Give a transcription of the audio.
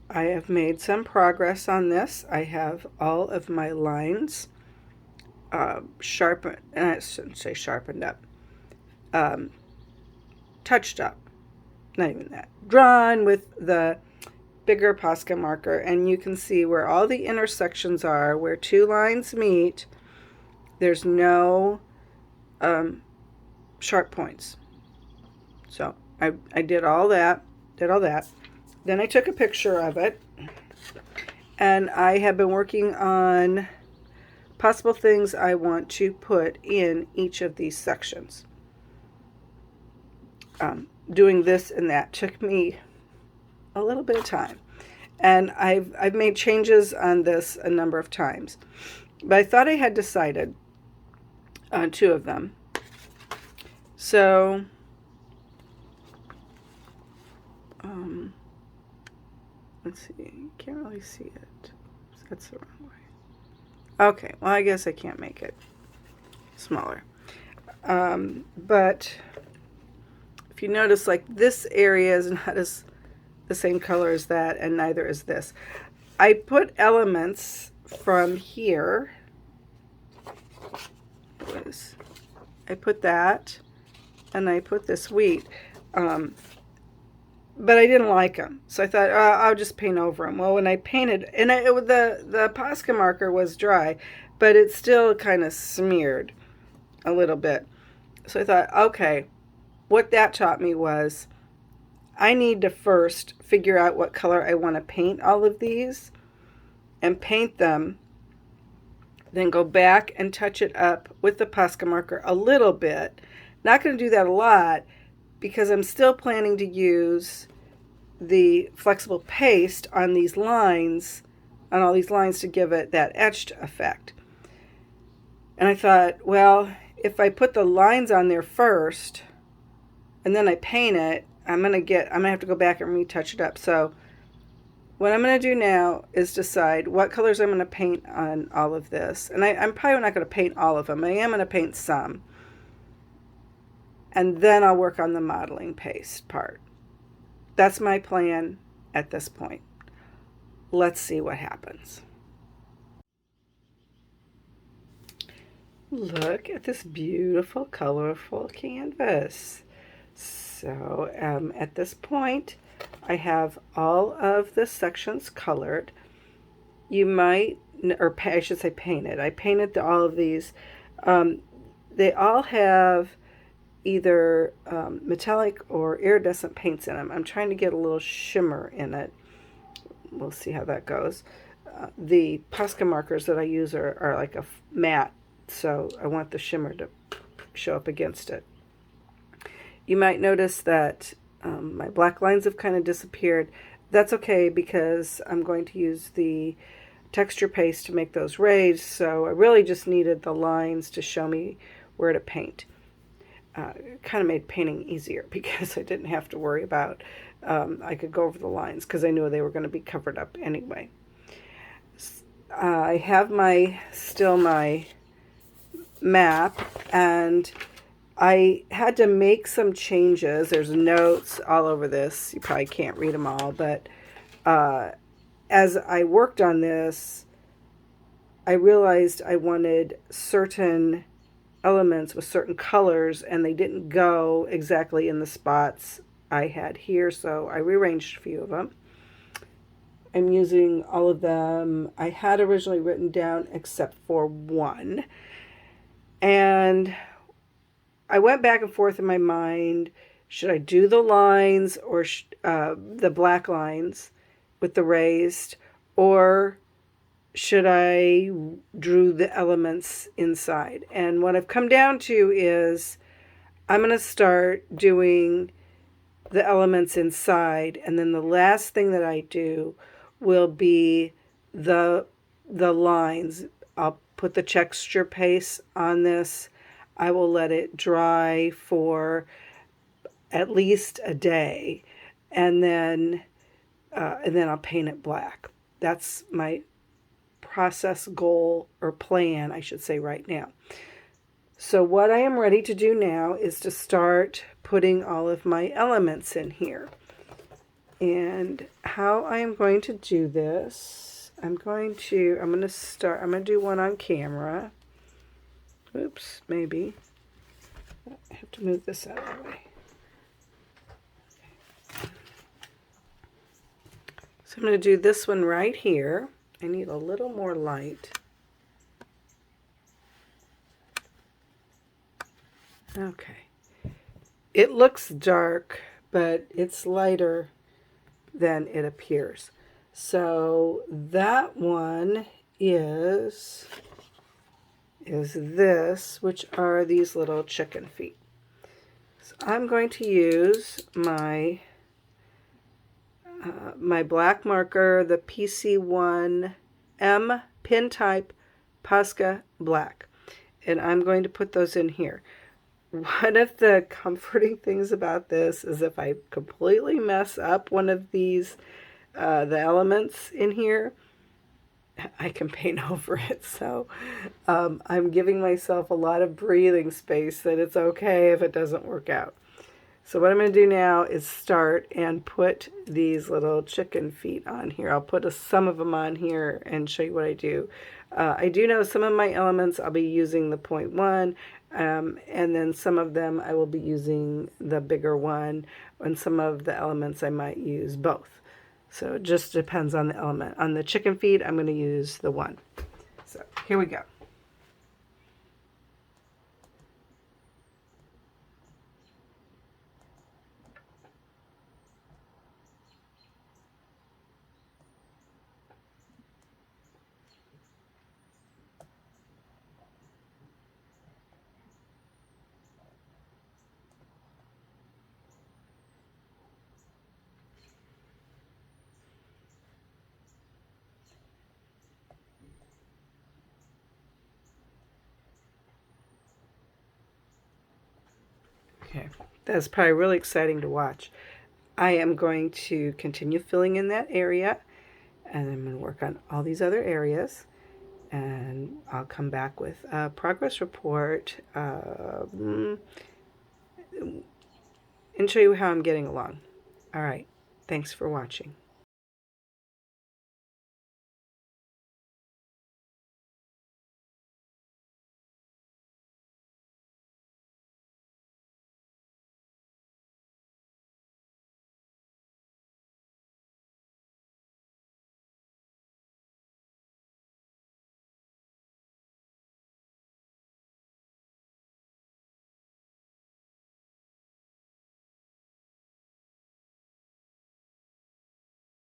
I have made some progress on this. I have all of my lines sharpened, and I shouldn't say sharpened up, um, touched up, not even that, drawn with the bigger Posca marker, and you can see where all the intersections are, where two lines meet. There's no sharp points. So I did all that, Then I took a picture of it, and I have been working on possible things I want to put in each of these sections. Doing this and that took me a little bit of time, and I've made changes on this a number of times, but I thought I had decided on two of them. So let's see, you can't really see it. That's the wrong way. Okay, well, I guess I can't make it smaller. But if you notice, like, this area is not as the same color as that, and neither is this. I put elements from here. I put that, and I put this wheat. But I didn't like them, so I thought, I'll just paint over them. Well, when I painted, and the Posca marker was dry, but it still kind of smeared a little bit. So I thought, okay, what that taught me was I need to first figure out what color I want to paint all of these, and paint them, then go back and touch it up with the Posca marker a little bit. Not going to do that a lot, because I'm still planning to use the flexible paste on these lines, on all these lines, to give it that etched effect. And I thought, well, if I put the lines on there first and then I paint it, I'm gonna have to go back and retouch it up. So what I'm gonna do now is decide what colors I'm gonna paint on all of this. And I'm probably not gonna paint all of them. I am gonna paint some. And then I'll work on the modeling paste part. That's my plan at this point. Let's see what happens. Look at this beautiful, colorful canvas. So at this point, I have all of the sections colored. You might, or I should say painted. I painted all of these. They all have either metallic or iridescent paints in them. I'm trying to get a little shimmer in it. We'll see how that goes. The Posca markers that I use are like a matte, so I want the shimmer to show up against it. You might notice that my black lines have kind of disappeared. That's okay, because I'm going to use the texture paste to make those raised, so I really just needed the lines to show me where to paint. It kind of made painting easier, because I didn't have to worry about, I could go over the lines because I knew they were going to be covered up anyway. I have still my map, and I had to make some changes. There's notes all over this. You probably can't read them all, but as I worked on this, I realized I wanted certain elements with certain colors, and they didn't go exactly in the spots I had here, so I rearranged a few of them. I'm using all of them I had originally written down except for one, and I went back and forth in my mind. Should I do the lines, or the black lines with the raised, or should I drew the elements inside? And what I've come down to is I'm going to start doing the elements inside, and then the last thing that I do will be the lines. I'll put the texture paste on this. I will let it dry for at least a day, and then I'll paint it black. That's my process goal, or plan, I should say, right now. So what I am ready to do now is to start putting all of my elements in here. And how I am going to do this, I'm going to do one on camera. Oops, maybe. I have to move this out of the way. So I'm going to do this one right here. I need a little more light. Okay. It looks dark, but it's lighter than it appears. So that one is this, which are these little chicken feet. So I'm going to use my my black marker, the PC1M Pin Type Posca Black, and I'm going to put those in here. One of the comforting things about this is if I completely mess up one of these, the elements in here, I can paint over it. So I'm giving myself a lot of breathing space that it's okay if it doesn't work out. So what I'm going to do now is start and put these little chicken feet on here. I'll put some of them on here and show you what I do. I do know some of my elements I'll be using the 0.1, and then some of them I will be using the bigger one, and some of the elements I might use both. So it just depends on the element. On the chicken feet, I'm going to use the 1. So here we go. Okay, that's probably really exciting to watch. I am going to continue filling in that area, and I'm going to work on all these other areas, and I'll come back with a progress report and show you how I'm getting along. All right, thanks for watching.